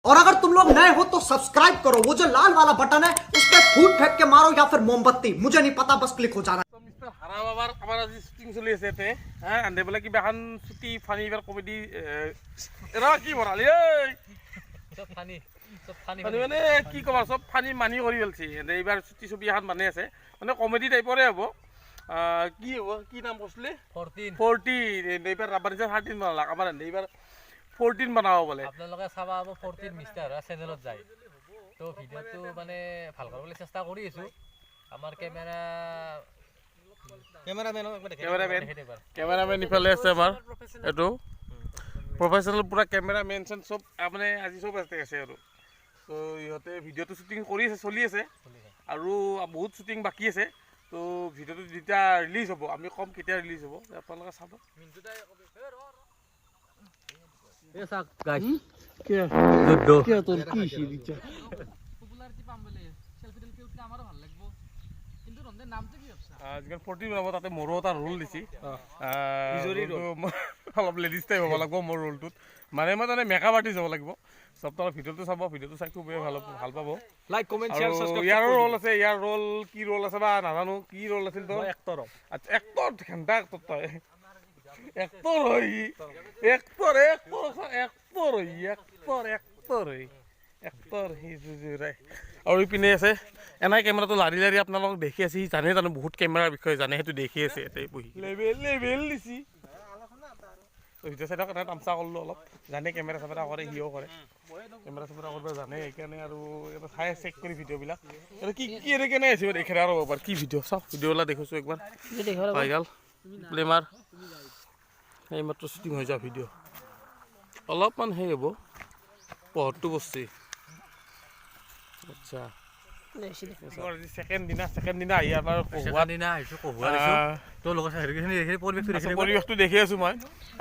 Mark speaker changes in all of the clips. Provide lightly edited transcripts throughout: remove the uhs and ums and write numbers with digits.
Speaker 1: और अगर तुम लोग नए हो तो सब्सक्राइब करो, वो जो लाल वाला बटन है उस पर फूट फेंक के मारो या फिर मोमबत्ती, मुझे नहीं पता, बस क्लिक हो जाना।
Speaker 2: মিস্টার হারা বাবার আমার আজি শুটিং চলি আছে এতে হ্যাঁ আনতে বলে কিবা এখন ছুটি ফানি এবার কমেডি এরা কি বনালি এই
Speaker 3: সব ফানি
Speaker 2: ফানি মানে কি কবা সব ফানি মানি কৰি গলছি এইবাৰ ছুটি ছবি এখন মানে আছে মানে কমেডি টাইপৰে হ'ব কি হ'ব কি নাম কৈছিলে 14 এইবাৰ ৰাবাৰ নিচা 13 বনালাক আমাৰ এইবাৰ 14 বনাব বলে
Speaker 3: আপোনালোকে চাবা হ'ব 14 মিষ্টাৰ চেনেলত যায় তো ভিডিঅ'টো মানে ভাল কৰিবলৈ চেষ্টা কৰি আছো আমাৰ ক্যামেৰামেন ইফালে আছে আমাৰ এটো প্ৰফেশনাল পুৰা ক্যামেৰামেন সব মানে আজি সব আছে আৰু তো ইহতে ভিডিঅ'টো শুটিং কৰি আছে চলি আছে আৰু বহুত শুটিং বাকি আছে তো ভিডিঅ'টো যেতিয়া ৰিলিজ হ'ব আমি কম কেতিয়া ৰিলিজ হ'ব আপোনালোকে চাব এসা গাইস
Speaker 2: কি
Speaker 3: দুদ্দো
Speaker 2: কি তোর কি শিরিচা
Speaker 3: পপুলারিটি পাম বলে সেলফি টেলফি উঠলে আমারও ভালো লাগবো কিন্তু রন্ধের নামটা কি ভাবছা
Speaker 2: আজকাল 14 বনাব তাতে মোৰো এটা ৰোল দিছি অলপ লেডিজ টাইপ হ'ব লাগিব মোৰ ৰোলটোত মানে মই মানে মেকআপ আৰ্টিষ্ট হ'ব লাগিব সব তাৰ ভিডিঅ'টো চাব ভিডিঅ'টো চাই খুব ভাল পাব
Speaker 3: লাইক কমেন্ট শেয়ার সাবস্ক্রাইব
Speaker 2: ইয়াৰ ৰোল আছে ইয়াৰ ৰোল কি ৰোল আছে বা নাজানো কি ৰোল আছিল তোৰ
Speaker 3: এক্টৰ
Speaker 2: আচ্ছা এক্টৰ ঘণ্টা এক্টৰ তই এক্টৰ আৰু ইপিনে আছে এনাই কেমেৰাটো লাৰি লাৰি আপোনালোকক দেখি আছে সি জানে জানো বহুত কেমেৰাৰ বিষয়ে জানে সেইটো দেখি আছে ইয়াতে বহি লেভেল দিছি ভিডিঅ' চাইডক এটা তামচা কৰিলোঁ অলপ জানে কেমেৰা চেমেৰা কৰে সিও কৰে কেমেৰা চেমেৰা কৰিব জানে সেইকাৰণে আৰু এটা চাই চেক কৰি ভিডিঅ'বিলাক এইটো কি কি এনে কেনে আছে দেখে আৰু এবাৰ কি ভিডিঅ' চাওক ভিডিঅ'বিলাক দেখিছোঁ একবাৰ পাই গ'ল প্লেমাৰ এইমাত্ৰ শ্বুটিং হৈ যোৱা ভিডিঅ' অলপমান সেই হ'ব পোহৰটো বস্তি আচ্ছা সেকেন্ড দিনা আহি আমাৰ পৰিৱেশটো দেখি আছোঁ মই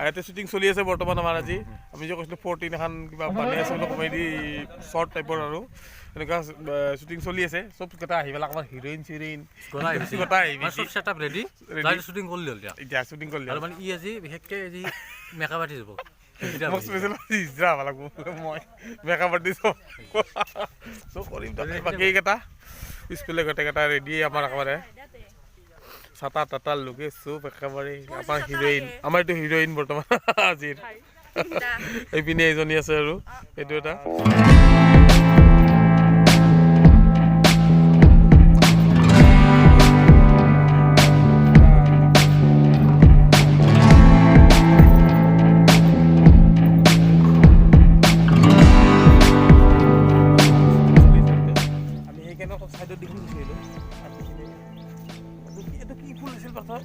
Speaker 2: ইয়াতে শ্বুটিং চলি আছে বৰ্তমান আমাৰ আজি আমি যে কৈছিলোঁ 14 এখন কিবা বানি আছে কমেডি শ্বৰ্ট টাইপৰ আৰু এনেকুৱা শ্বুটিং চলি আছে চব কেইটা আহি পেলাই আমাৰ হিৰইন চিৰইন
Speaker 3: সেটআপ ৰেডি শ্বুটিং কৰিলে
Speaker 2: এতিয়া শ্বুটিং কৰিলে
Speaker 3: আৰু মানে ই আজি বিশেষকৈ আজি মেকআপ আৰ্টিষ্ট হ'ব
Speaker 2: মই স্পেচিয়েল যাব লাগিব মই মেকআপ আৰ্টিষ্ট চব কৰিম বাকী কেইটা পিছফালে গোটেইকেইটা ৰেডি আমাৰ একেবাৰে চাটা টাটা লগে চব একেবাৰে আমাৰ হিৰইন আমাৰ এইটো হিৰইন বৰ্তমান আজিৰ এইপিনে এজনী আছে আৰু এইটো এটা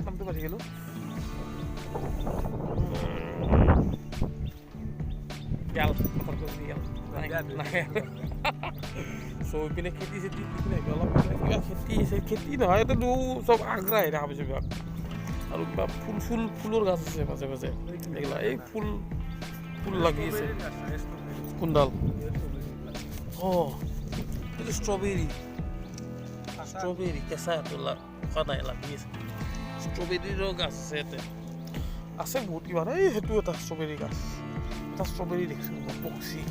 Speaker 2: নামটো পাতি গেলো ইপিনে খেতি চেতি অলপ খেতি নহয় এইটো চব আগ্ৰাই দেখা পাইছোঁ কিবা আৰু কিবা ফুলৰ গাছ আছে মাজে মাজে এইগিলা এই ফুল লাগি আছে কোনডাল এইটো ষ্ট্ৰবেৰী কেঁচা তোলা নাই লাগি আছে ষ্ট্ৰবেৰীৰো গাছ আছে ইয়াতে আছে বহুত কিবা এই সেইটো এটা ষ্ট্ৰবেৰী গাছ এটা ষ্ট্ৰবেৰী দেখিছোঁ পকচি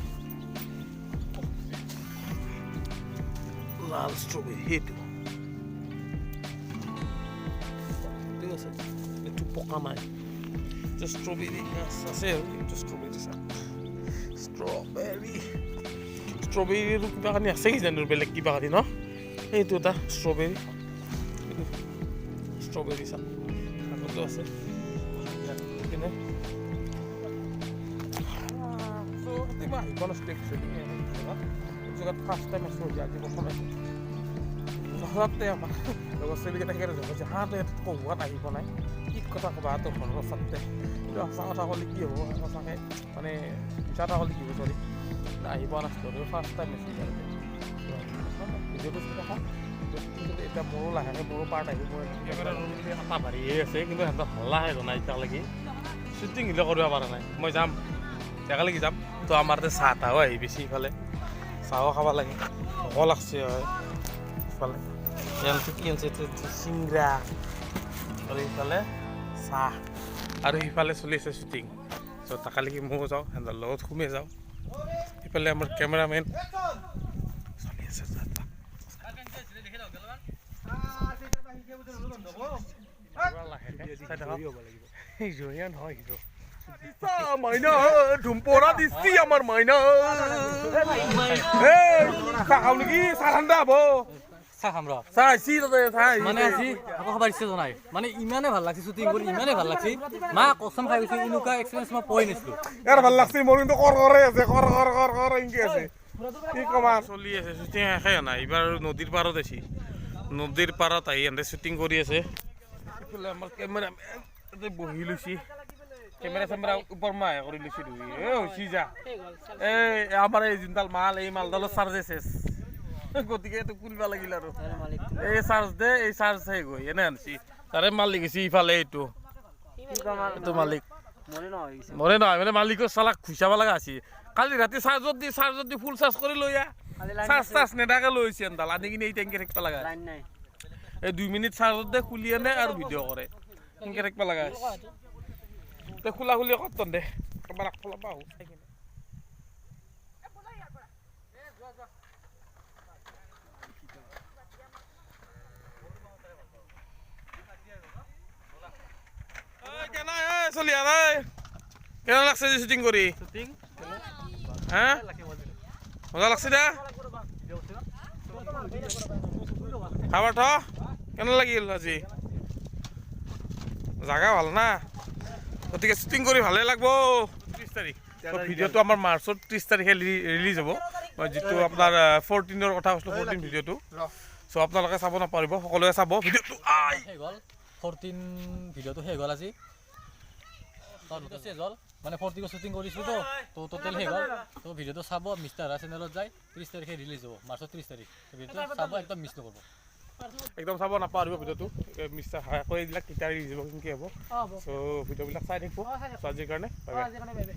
Speaker 2: লাল ষ্ট্ৰবেৰী সেইটো আছে এইটো পকা নাই ষ্ট্ৰবেৰী গাছ আছে আৰু এইটো ষ্ট্ৰবেৰীৰো কিবা কানি আছে কি জানো বেলেগ কিবা কানি ন এইটো এটা ষ্ট্ৰবেৰী চাপ আগতো আছে কিনে জেগাত ফাৰ্ষ্ট টাইম আছোঁ আজি প্ৰথম আছোঁ ঘৰতে আমাৰ লগৰ ছোৱালীকেইটা সেইকাৰণে জগাইছে হাঁহটো ইয়াত পঢ়োৱাত আহিব নাই কি কথা ক'বা তোৰ ঘৰৰ চাতে কিন্তু সঁচা কথা ক'লে কি হ'ব সঁচাকৈ মানে মিছা কথা ক'লে কি হ'ব চৰি আহি পোৱা নাছিলোঁ ফাৰ্ষ্ট টাইম আছোঁ ভিডিঅ'টো চাই থাকক এতিয়া মোৰো লাহেকৈ মোৰো পাৰ্ট আহিব কেমেৰা ৰোল বুলি এটা ভাৰিয়ে আছে কিন্তু সিহঁতৰ হাল্লাহে জনাই এতিয়ালৈকে শ্বুটিং হিলে কৰিব পৰা নাই মই যাম একেলগে যাম তো আমাৰ তাতে চাহ তাহো আহি বেছি ইফালে চাহো খাব লাগে ভোক লাগছে হয় ইফালে কি আনছে চিংৰা আৰু ইফালে চাহ আৰু সিফালে চলি আছে শ্বুটিং চ' তাকালৈকে ময়ো যাওঁ সিহঁতৰ লগত সোমাই যাওঁ
Speaker 3: ইফালে আমাৰ কেমেৰামেন চলি আছে মাইনা ধুমপৰা দিছি আমাৰ মাইনা খাওঁ নেকি চাহ ঠাণ্ডা হব
Speaker 4: চাহ খাম ৰ
Speaker 3: চাহ আহিছি তাতে চাহ
Speaker 4: মানে আজি আকৌ খাব ইচ্ছা জনাই মানে ইমানে ভাল লাগছে শ্বুটিং কৰি ইমানে ভাল লাগছে মা কচম খাই গৈছে এনেকুৱা এক্সপিৰিয়েঞ্চ মই পোৱাই নাছিলো
Speaker 3: ইয়াৰ ভাল লাগছে মোৰ কিন্তু কৰে আছে কৰ এনেকে আছে কি কমা চলি আছে শ্বুটিং শেষে নাই এইবাৰ নদীৰ পাৰত আছি নদীৰ পাৰত আহি এনে শ্বুটিং কৰি আছে এইফালে আমাৰ কেমেৰামেন বহি লৈছি কেমেৰা ওপৰ মাহে কৰি লৈছি হৈছি যা এই আমাৰ এই যোনডাল মাল এই মালডালৰ চাৰ্জে চেছ গতিকে এইটো খুলিব লাগিল আৰু এই চাৰ্জ দে এই চাৰ্জ শেষ হৈ এনে আনছি তাৰে মালিক গৈছি ইফালে এইটো মালিক মৰে নহয় মানে মালিকৰ চালাক খুচাব লগা আছে কালি ৰাতি চাৰ্জত দি ফুল চাৰ্জ কৰি লৈ চাৰ্জ নেদাকে লৈ আহিছে এনডাল আনি কিনে এই টেংকি থাকিব লগা এই 2 মিনিট চাৰ্জত দে খুলি আনে আৰু ভিডিঅ' কৰে এনেকৈ থাকিব লগা আছে খোলা খুলি কৰ্তন দে এবাৰ আগফালৰ পৰা আহোঁ চাই কিনে চলি নাই কেনে লাগছে শ্বুটিং কৰি হা মজা লাগছে দে খাবাৰ থ কেনে লাগিল আজি জাগা ভাল না গতিকে শ্বুটিং কৰি ভালে লাগব 30 তাৰিখ ভিডিঅ'টো আমাৰ মাৰ্চৰ 30 তাৰিখে ৰিলিজ হ'ব যিটো আপোনাৰ 14ৰ কথা কৈছিলোঁ 14 ভিডিঅ'টো চ' আপোনালোকে চাব নাপাৰিব সকলোৱে চাব ভিডিঅ'টো
Speaker 4: শেষ হ'ল 14 ভিডিঅ'টো শেষ হ'ল আজি শেষ হ'ল মানে 40 শ্বুটিং কৰিছোঁ তো টোটেল শেষ হ'ল তো ভিডিঅ'টো চাব মিষ্টাৰ হৰা চেনেলত যায় 30 তাৰিখে ৰিলিজ হ'ব মাৰ্চৰ 30 তাৰিখ ভিডিঅ'টো চাব একদম মিছ নকৰিব
Speaker 3: একদম চাব নাপাহৰিব ভিডিঅ'টো মিষ্টাৰ হায়াকৈ এইবিলাক কেতিয়া ৰিলিজ হ'ব কেনেকৈ হ'ব চ' ভিডিঅ'বিলাক চাই থাকিব চ' আজিৰ কাৰণে বাই বাই